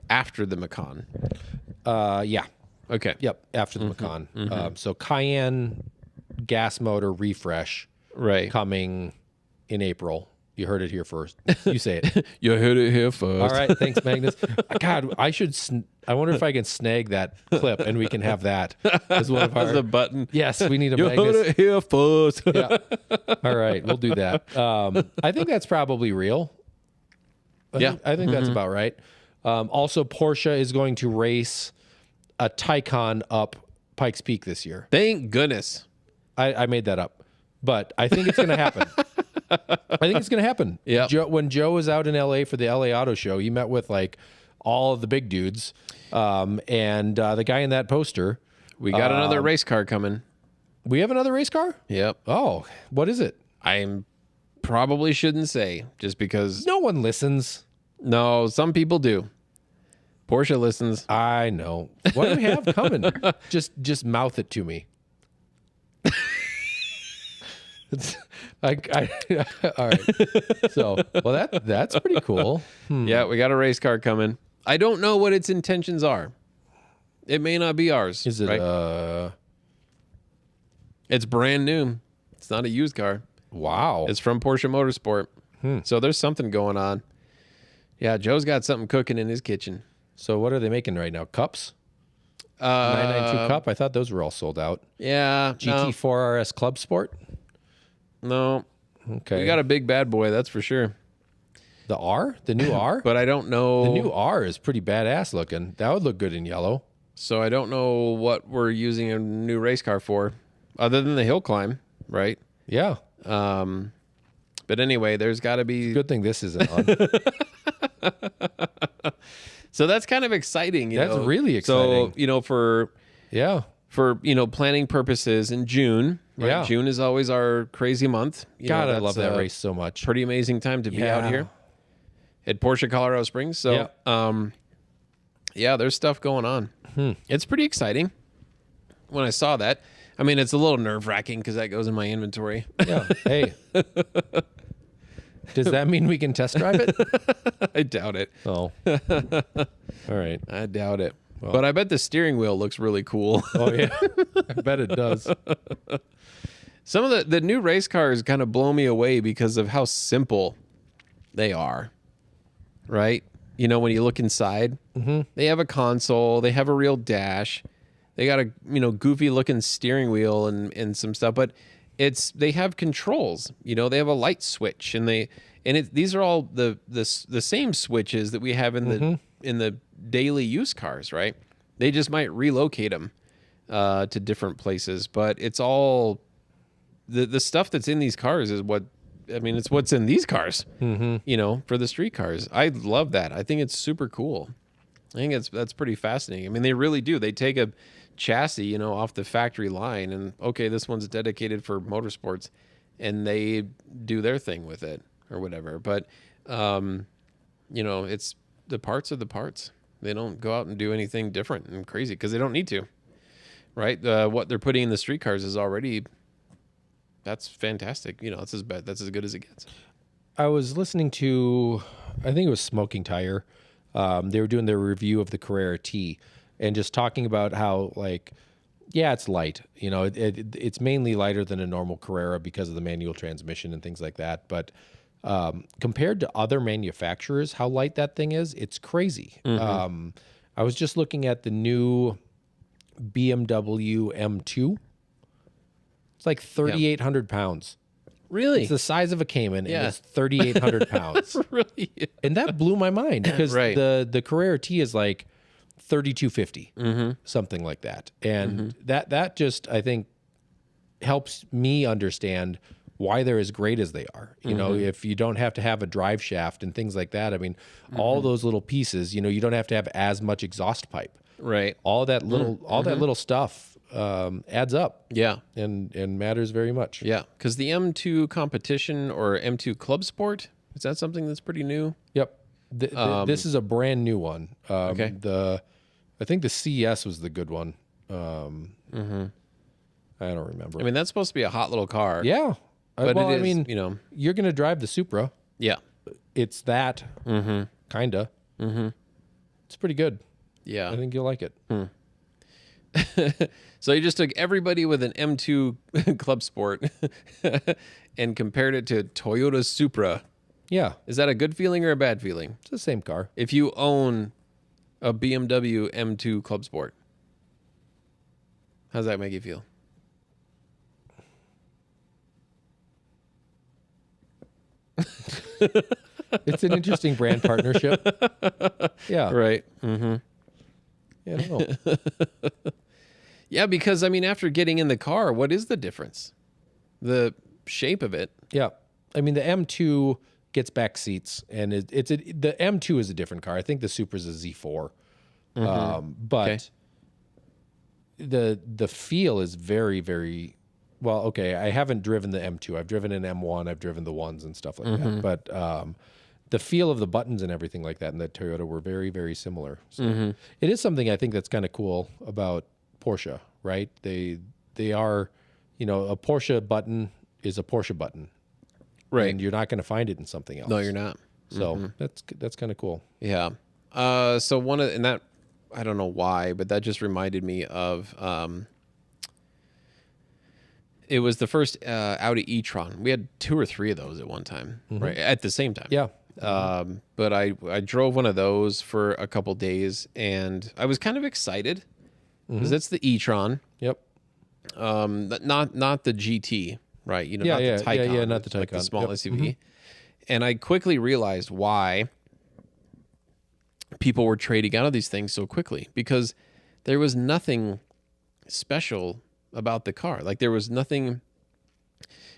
after the Macan. Yeah. Okay. Yep. After the Macan. So Cayenne gas motor refresh Right. coming in April. You heard it here first. You say it. You heard it here first. All right. Thanks, Magnus. God, I wonder if I can snag that clip and we can have that as one of As our. a button. Yes, we need a You heard Magnus. it here first. Yeah. All right, we'll do that. I think that's probably real. I think that's about right. Also, Porsche is going to race a Taycan up Pikes Peak this year. Thank goodness. I made that up, but I think it's going to happen. I think it's going to happen. Yep. When Joe was out in LA for the LA Auto Show, he met with like all of the big dudes. And the guy in that poster, We got another race car coming. we have another race car? Yep. Oh, what is it? I probably shouldn't say just because. No one listens. No, some people do. Porsche listens. I know. What do we have coming? Just mouth it to me. It's all right. So, well, that's pretty cool. Yeah, we got a race car coming. I don't know what its intentions are. It may not be ours. Is it right? It's brand new. It's not a used car. wow. It's from Porsche Motorsport. So there's something going on. Yeah, Joe's got something cooking in his kitchen. So what are they making right now? Cups? 992 cup? I thought those were all sold out. Yeah. GT4 RS Club Sport? No. Okay. We got a big bad boy, that's for sure. the R? The new R? But I don't know. The new R is pretty badass looking. That would look good in yellow. So I don't know what we're using a new race car for, other than the hill climb, right? Yeah. But anyway, there's got to be. Good thing this isn't on. So that's kind of exciting. That's know? really exciting. So for Yeah. planning purposes in June. Right? Yeah. June is always our crazy month. God, I That's love that a race so much. Pretty amazing time to be Yeah. out here at Porsche Colorado Springs. So, yeah, there's stuff going on. It's pretty exciting. When I saw that, I mean, it's a little nerve wracking because that goes in my inventory. Yeah. Hey. Does that mean we can test drive it? I doubt it. Oh. All right. I doubt it. But I bet the steering wheel looks really cool. Oh yeah. I bet it does. Some of the new race cars kind of blow me away because of how simple they are. Right? When you look inside, they have a console, they have a real dash, they got a goofy looking steering wheel and some stuff, but they have controls. They have a light switch, and these are all the same switches that we have in the daily use cars, right? They just might relocate them to different places, but it's all the stuff that's in these cars is it's what's in these cars, for the street cars. I love that. I think it's super cool. I think that's pretty fascinating. I mean, they really do. They take a chassis, off the factory line, and okay, this one's dedicated for motorsports, and they do their thing with it or whatever. But, it's the parts are the parts. They don't go out and do anything different and crazy because they don't need to, right? What they're putting in the street cars is already. That's fantastic. That's as good as it gets. I was listening to, I think it was Smoking Tire. They were doing their review of the Carrera T and just talking about how, it's light. It's mainly lighter than a normal Carrera because of the manual transmission and things like that. But compared to other manufacturers, how light that thing is, it's crazy. I was just looking at the new BMW M2. It's like 3,800 pounds. Really? It's the size of a Cayman, and it's 3,800 pounds. Really? And that blew my mind because Right. the Carrera T is like 3,250, something like that. And that just, I think, helps me understand why they're as great as they are. If you don't have to have a drive shaft and things like that, I mean, all those little pieces, you don't have to have as much exhaust pipe. Right. All that little stuff adds up. Yeah. And matters very much. Yeah. Because the M2 competition or M2 Club Sport, is that something that's pretty new? Yep. This is a brand new one. Okay. I think the CS was the good one. I don't remember. I mean, that's supposed to be a hot little car. Yeah. But well, it is, I mean, you're going to drive the Supra. Yeah. It's that, kind of. It's pretty good. Yeah. I think you'll like it. So you just took everybody with an M2 Club Sport and compared it to Toyota Supra. Yeah. Is that a good feeling or a bad feeling? It's the same car. If you own a BMW M2 Club Sport, how does that make you feel? It's an interesting brand partnership. Yeah. Right. Yeah, I don't know. Yeah, because, I mean, after getting in the car, what is the difference? The shape of it. Yeah. I mean, the M2 gets back seats, and the M2 is a different car. I think the Supra's a Z4, but the feel is very, very well. Okay, I haven't driven the M2. I've driven an M1. I've driven the ones and stuff like that. But the feel of the buttons and everything like that in the Toyota were very, very similar. So it is something I think that's kind of cool about Porsche, right? They are, a Porsche button is a Porsche button. Right. And you're not going to find it in something else. No, you're not. So that's kind of cool. Yeah. So that, I don't know why, but that just reminded me of, it was the first Audi e-tron. We had 2 or 3 of those at one time, right? At the same time. Yeah. But I drove one of those for a couple days, and I was kind of excited because it's the e-tron, Yep. not the GT, right? Yeah, not the Taycan, yeah, not the like the Taycan. small Yep. SUV. And I quickly realized why people were trading out of these things so quickly, because there was nothing special about the car. Like there was nothing.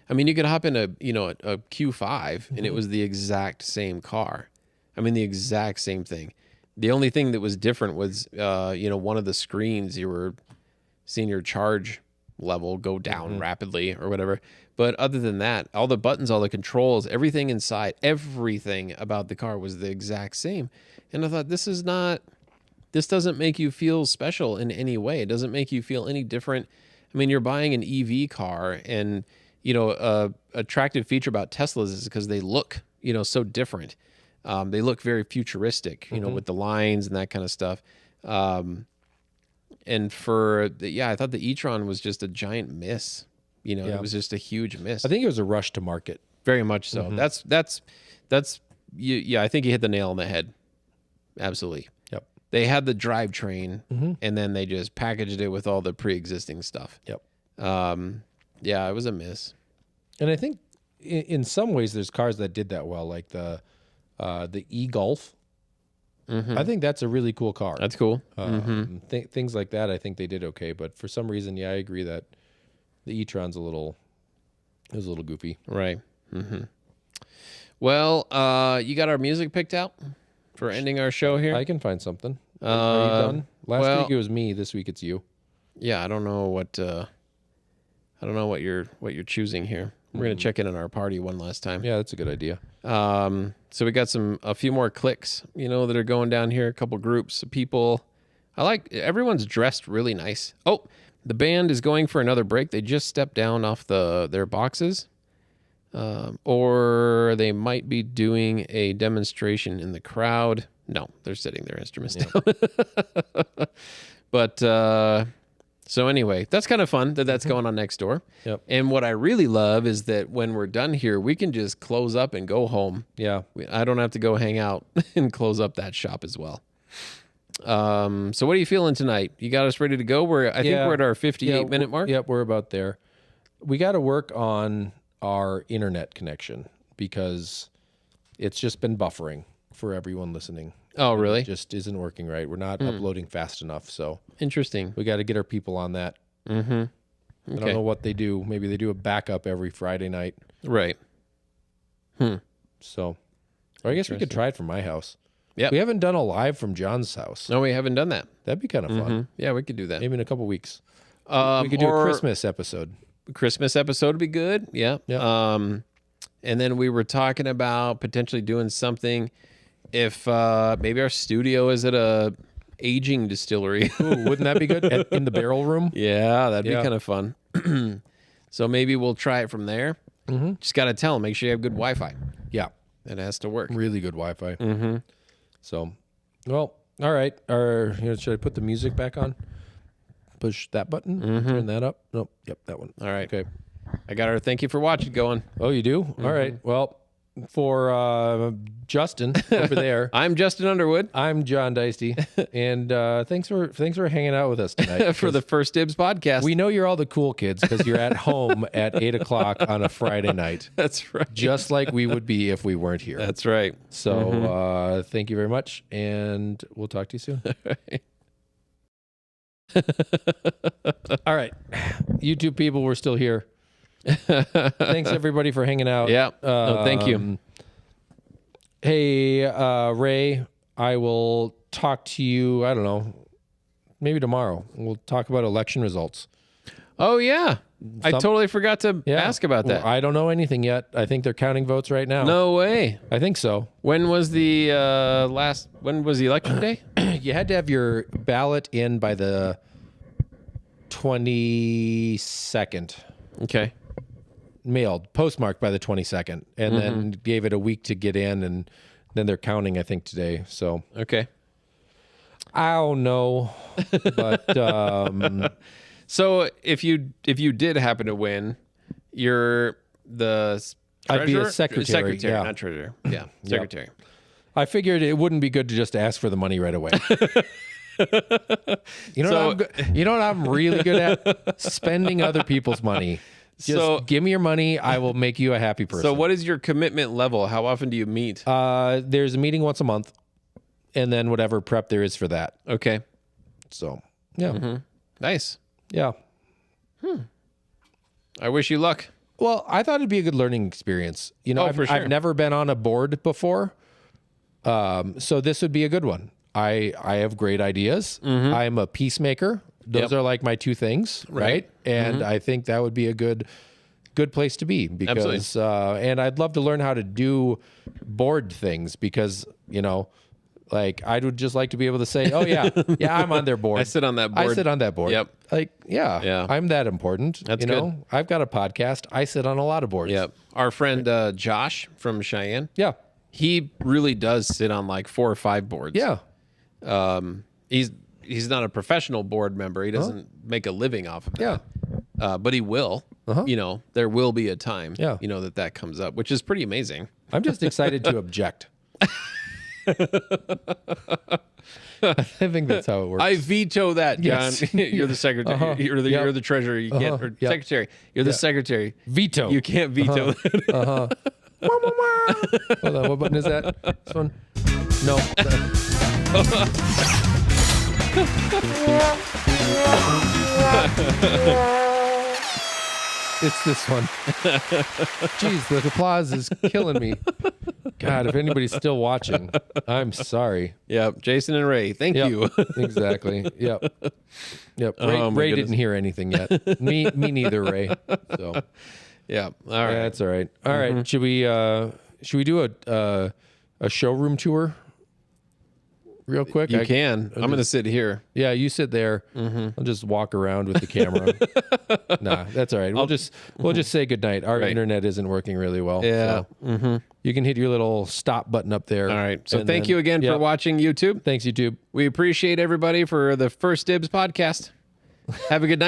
I mean, you could hop in a Q5 and it was the exact same car. I mean, the exact same thing. The only thing that was different was, one of the screens, you were seeing your charge level go down rapidly or whatever. But other than that, all the buttons, all the controls, everything inside, everything about the car was the exact same. And I thought, this doesn't make you feel special in any way. It doesn't make you feel any different. I mean, you're buying an EV car, and attractive feature about Teslas is because they look, so different. They look very futuristic, with the lines and that kind of stuff. And I thought the e-tron was just a giant miss. It was just a huge miss. I think it was a rush to market. Very much so. That's I think you hit the nail on the head. Absolutely. Yep. They had the drivetrain, and then they just packaged it with all the pre-existing stuff. Yep. It was a miss. And I think in some ways there's cars that did that well, like the e-Golf. I think that's a really cool car. That's cool. Things like that, I think they did okay. But for some reason, I agree that the e-tron's a little goofy. Right. Well, you got our music picked out for ending our show here? I can find something. Are you done? Last week it was me. This week it's you. Yeah, I don't know what you're choosing here. We're gonna check in on our party one last time. Yeah, that's a good idea. So we got a few more clicks, that are going down here. A couple groups of people. Everyone's dressed really nice. Oh, the band is going for another break. They just stepped down off their boxes, or they might be doing a demonstration in the crowd. No, they're setting their instruments down. But so anyway, that's kind of fun that's going on next door. Yep. And what I really love is that when we're done here, we can just close up and go home. Yeah. I don't have to go hang out and close up that shop as well. So what are you feeling tonight? You got us ready to go? I think we're at our 58-minute mark. Yep, we're about there. We got to work on our internet connection because it's just been buffering for everyone listening. Oh, really? It just isn't working right. We're not uploading fast enough, so interesting. We got to get our people on that. Okay. I don't know what they do. Maybe they do a backup every Friday night. Right. So, or I guess we could try it from my house. Yeah. We haven't done a live from John's house. No, we haven't done that. That'd be kind of fun. Yeah, we could do that. Maybe in a couple weeks. We could do a Christmas episode. Christmas episode would be good. Yeah. And then we were talking about potentially doing something if maybe our studio is at a aging distillery. Ooh, wouldn't that be good? In the barrel room? Yeah, that'd be kind of fun. So maybe we'll try it from there. Just got to tell them, make sure you have good Wi-Fi. Yeah. It has to work. Really good Wi-Fi. So, well, all right. Should I put the music back on? Push that button. Turn that up. Nope. Yep, that one. All right. Okay. I got our thank you for watching going. Oh, you do? All right. Well, for Justin over there, I'm Justin Underwood. I'm John Deisty, and thanks for hanging out with us tonight for the First Dibs podcast. We know you're all the cool kids because you're at home at 8:00 on a Friday night. That's right. Just like we would be if we weren't here. That's right. So thank you very much, and we'll talk to you soon. All right, YouTube people, we're still here. Thanks everybody for hanging out. Yeah. Thank you. Hey, Ray, I will talk to you, I don't know, maybe tomorrow. We'll talk about election results. Oh, yeah. I totally forgot to ask about that. Well, I don't know anything yet. I think they're counting votes right now. No way. I think so. When was the when was the election day? You had to have your ballot in by the 22nd. Okay. Mailed, postmarked by the 22nd, and then gave it a week to get in, and then they're counting, I think, today. So Okay. I don't know, but So if you did happen to win, you're the I'd be a treasurer? secretary, yeah. Not treasurer. Yeah, secretary. I figured it wouldn't be good to just ask for the money right away. You know, So- you know what I'm really good at? Spending other people's money. Just So- give me your money. I will make you a happy person. So what is your commitment level? How often do you meet? There's a meeting once a month, and then whatever prep there is for that. Okay. So yeah, Nice. yeah. I wish you luck. Well, I thought it'd be a good learning experience. You know, for sure. I've never been on a board before, so this would be a good one. I have great ideas. I'm a peacemaker. Those are like my two things, right? And I think that would be a good place to be because, and I'd love to learn how to do board things because, you know, like I would just like to be able to say, oh yeah, I'm on their board. I sit on that board. I sit on that board. Yep. Like, yeah, I'm that important. That's you know, I've got a podcast. I sit on a lot of boards. Yep. Our friend Josh from Cheyenne, Yeah. he really does sit on like 4 or 5 boards. Yeah. He's not a professional board member. He doesn't make a living off of that. Yeah. But he will. You know, there will be a time. Yeah. You know that comes up, which is pretty amazing. I'm just excited to object. I think that's how it works. I veto that, John. Yes. You're the secretary. You're the treasurer. You can't. Or Yep. secretary. You're the secretary. Veto. You can't veto that. Hold on. What button is that? This one? No. It's this one. Jeez, the applause is killing me. God, if anybody's still watching, I'm sorry. Yep. Jason and Ray, thank Yep, you. exactly. Yep. Ray, Oh, my Ray goodness. didn't hear anything yet. Me neither, Ray. So Yeah. All right. that's all right. All right. Should we do a showroom tour real quick? You can. I'm going to sit here. Yeah, you sit there. I'll just walk around with the camera. Nah, that's all right. We'll just say goodnight. Our Right. internet isn't working really well. Yeah. so you can hit your little stop button up there. All right. So and thank then- you again Yep. for watching YouTube. Thanks, YouTube. We appreciate everybody for the First Dibs podcast. Have a good night.